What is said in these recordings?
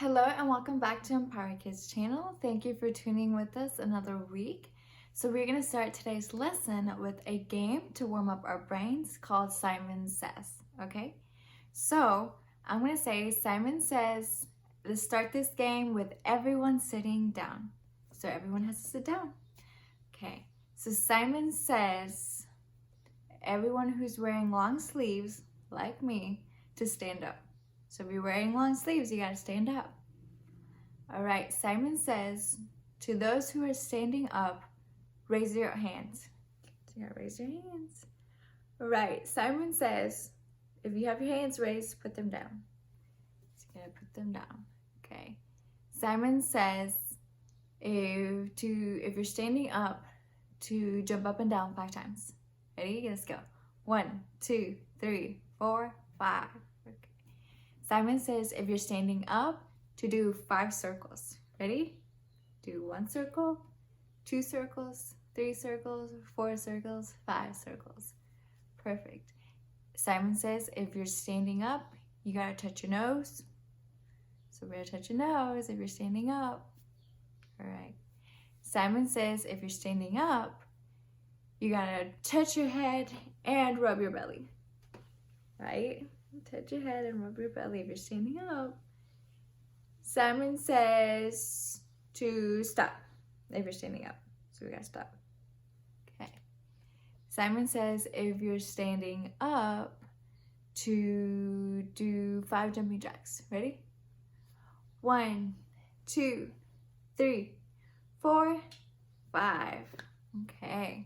Hello and welcome back to Empower Kids channel. Thank you for tuning with us another week. So we're going to start today's lesson with a game to warm up our brains called Simon Says, okay? So I'm going to say Simon Says, let's start this game with everyone sitting down. So everyone has to sit down. Okay, so Simon says everyone who's wearing long sleeves, like me, to stand up. So if you're wearing long sleeves, you gotta stand up. All right, Simon says, to those who are standing up, raise your hands. So you gotta raise your hands. All right, Simon says, if you have your hands raised, put them down. So you gotta put them down, okay. Simon says, if you're standing up, to jump up and down 5 times. Ready? Let's go. 1, 2, 3, 4, 5. Simon says if you're standing up, to do 5 circles. Ready? Do 1 circle, 2 circles, 3 circles, 4 circles, 5 circles. Perfect. Simon says if you're standing up, you gotta touch your nose. So we're gonna touch your nose if you're standing up. All right. Simon says if you're standing up, you gotta touch your head and rub your belly. Right? Touch your head and rub your belly if you're standing up. Simon says to stop if you're standing up. So we gotta stop. Okay. Simon says if you're standing up, to do 5 jumping jacks. Ready? 1, 2, 3, 4, 5. Okay.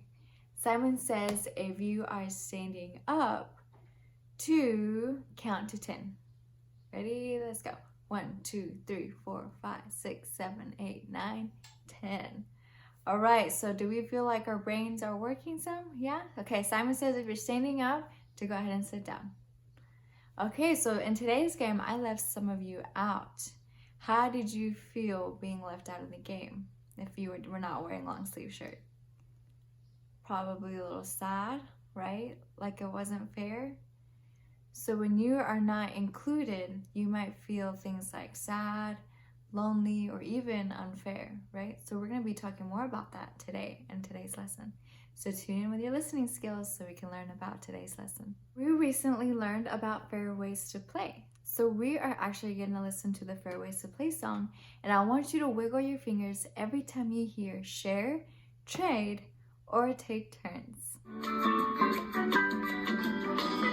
Simon says if you are standing up, to count to 10. Ready? Let's go. 1, 2, 3, 4, 5, 6, 7, 8, 9, 10. All right, so do we feel like our brains are working some? Yeah? Okay, Simon says if you're standing up, to go ahead and sit down. Okay, so in today's game, I left some of you out. How did you feel being left out of the game if you were not wearing long sleeve shirt? Probably a little sad, right? Like it wasn't fair. So when you are not included, you might feel things like sad, lonely, or even unfair, right? So we're going to be talking more about that today in today's lesson. So tune in with your listening skills so we can learn about today's lesson. We recently learned about fair ways to play. So we are actually going to listen to the Fair Ways to Play song, and I want you to wiggle your fingers every time you hear share, trade, or take turns.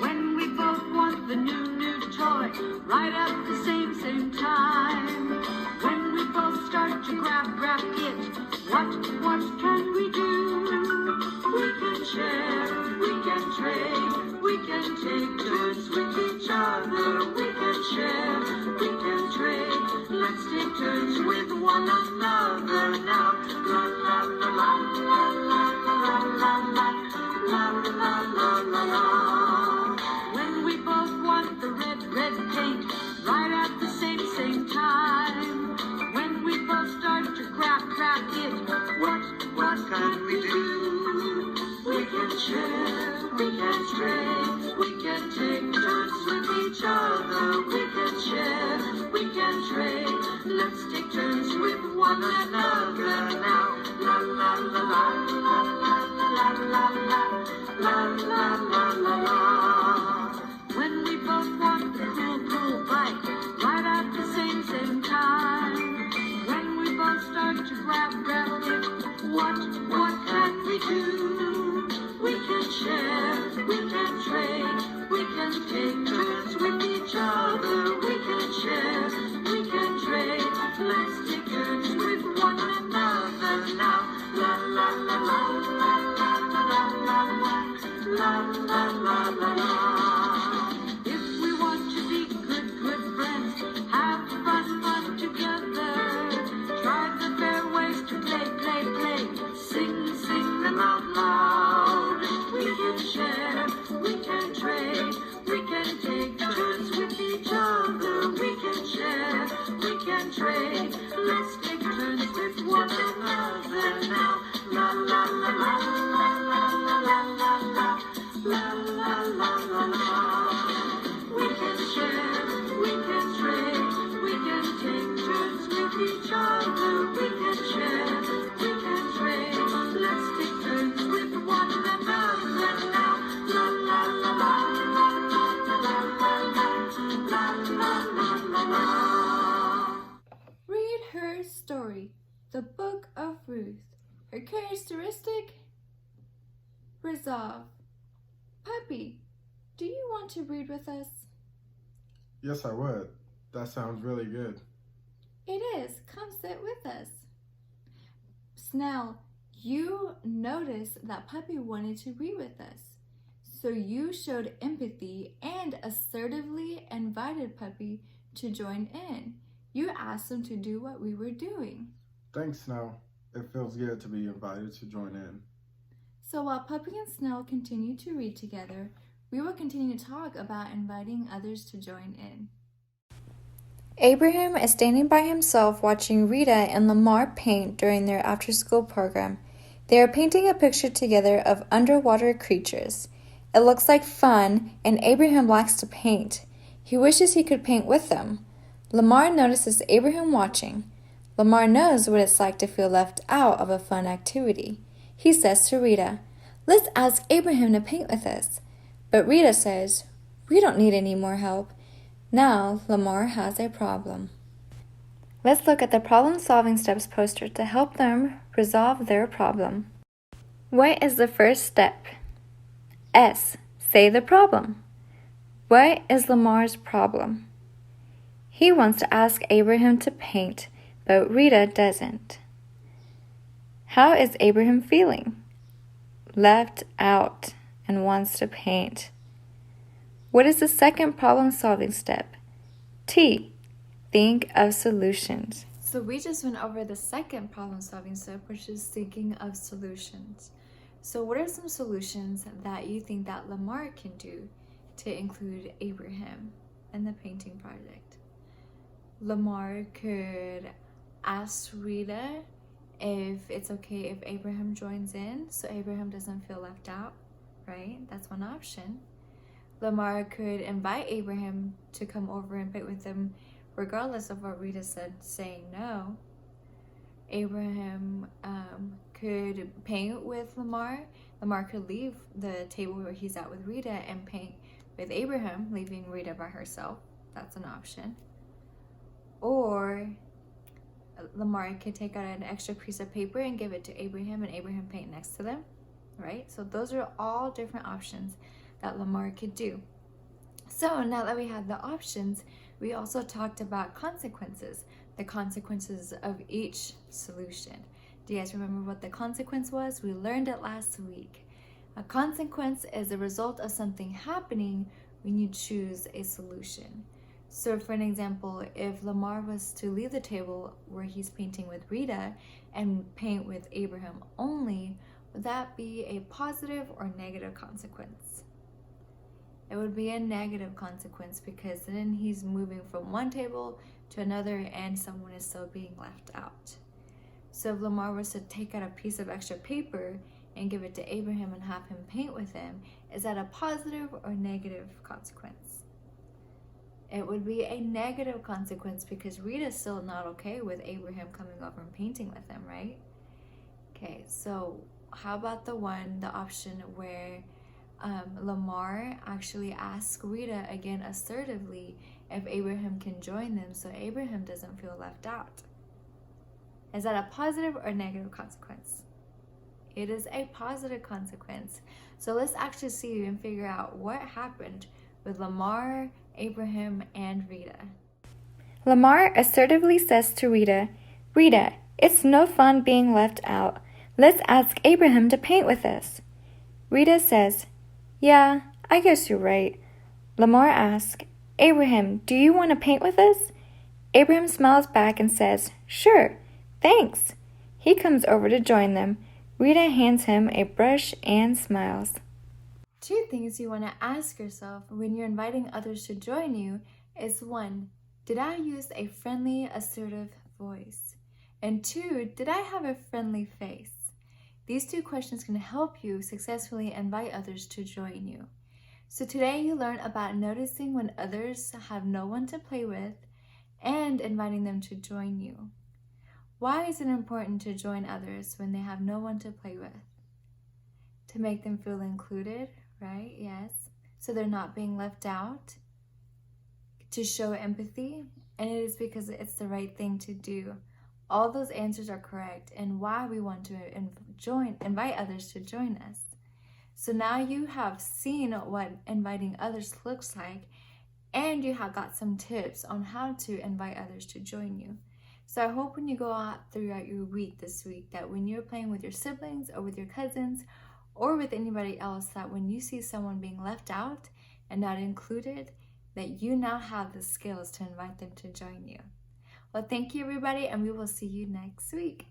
When we both want the new toy, right at the same time. When we both start to grab it, what can we do? We can share, we can trade, we can take turns with each other. We can share, we can trade, let's take turns with one another now. La la la la la la la la la la la la la. When we both want the red paint, right at the same time. When we both start to grab it, what can we do? We can share, we can trade, we can take turns with each other. We can share, we can trade, let's take turns with one another now. La la la la la la la la la la la la la. When we both want the cool bike, right at the same time. When we both start to grab it, what can we do? We can share, we can trade, we can take turns with each other. We can share, we can trade, let's take turns with one another now. La la la la la la la la la la la la la. If we want to be good friends, have fun together, try the fair ways to play, sing them out loud. We can share, we can trade, we can take turns with each other. We can share, we can trade, let's take turns with one another now. La la la la la la la la la la la la la la. We can share, we can trade, we can take story, the Book of Ruth. Her characteristic? Resolve. Puppy, do you want to read with us? Yes, I would. That sounds really good. It is. Come sit with us. Snell, you noticed that Puppy wanted to read with us. So you showed empathy and assertively invited Puppy to join in. You asked him to do what we were doing. Thanks, Snow. It feels good to be invited to join in. So while Puppy and Snell continue to read together, we will continue to talk about inviting others to join in. Abraham is standing by himself watching Rita and Lamar paint during their after-school program. They are painting a picture together of underwater creatures. It looks like fun, and Abraham likes to paint. He wishes he could paint with them. Lamar notices Abraham watching. Lamar knows what it's like to feel left out of a fun activity. He says to Rita, "Let's ask Abraham to paint with us." But Rita says, "We don't need any more help." Now, Lamar has a problem. Let's look at the problem-solving steps poster to help them resolve their problem. What is the first step? S. Say the problem. What is Lamar's problem? He wants to ask Abraham to paint, but Rita doesn't. How is Abraham feeling? Left out and wants to paint. What is the second problem-solving step? T. Think of solutions. So we just went over the second problem-solving step, which is thinking of solutions. So what are some solutions that you think that Lamar can do to include Abraham in the painting project? Lamar could ask Rita if it's okay if Abraham joins in, so Abraham doesn't feel left out, right? That's one option. Lamar could invite Abraham to come over and paint with him regardless of what Rita said, saying no. Abraham could paint with Lamar. Lamar could leave the table where he's at with Rita and paint with Abraham, leaving Rita by herself. That's an option. Or Lamar could take out an extra piece of paper and give it to Abraham, and Abraham paint next to them, right? So those are all different options that Lamar could do. So now that we have the options, we also talked about consequences, the consequences of each solution. Do you guys remember what the consequence was? We learned it last week. A consequence is a result of something happening when you choose a solution. So for an example, if Lamar was to leave the table where he's painting with Rita and paint with Abraham only, would that be a positive or negative consequence? It would be a negative consequence because then he's moving from one table to another and someone is still being left out. So if Lamar was to take out a piece of extra paper and give it to Abraham and have him paint with him, is that a positive or negative consequence? It would be a negative consequence because Rita's still not okay with Abraham coming over and painting with him, right? Okay, so how about the option where Lamar actually asks Rita again assertively if Abraham can join them so Abraham doesn't feel left out? Is that a positive or negative consequence? It is a positive consequence. So let's actually see and figure out what happened with Lamar, Abraham, and Rita. Lamar assertively says to Rita, "Rita, it's no fun being left out. Let's ask Abraham to paint with us." Rita says, "Yeah, I guess you're right." Lamar asks, "Abraham, do you want to paint with us?" Abraham smiles back and says, "Sure, thanks." He comes over to join them. Rita hands him a brush and smiles. Two things you want to ask yourself when you're inviting others to join you is 1, did I use a friendly, assertive voice? And 2, did I have a friendly face? These 2 questions can help you successfully invite others to join you. So today you learn about noticing when others have no one to play with and inviting them to join you. Why is it important to join others when they have no one to play with? To make them feel included, right? Yes. So they're not being left out. To show empathy, and it is because it's the right thing to do. all those answers are correct and why we want to invite others to join us. So now you have seen what inviting others looks like, and you have got some tips on how to invite others to join you. So I hope when you go out throughout your week this week, that when you're playing with your siblings or with your cousins or with anybody else, that when you see someone being left out and not included, that you now have the skills to invite them to join you. Well, thank you everybody, and we will see you next week.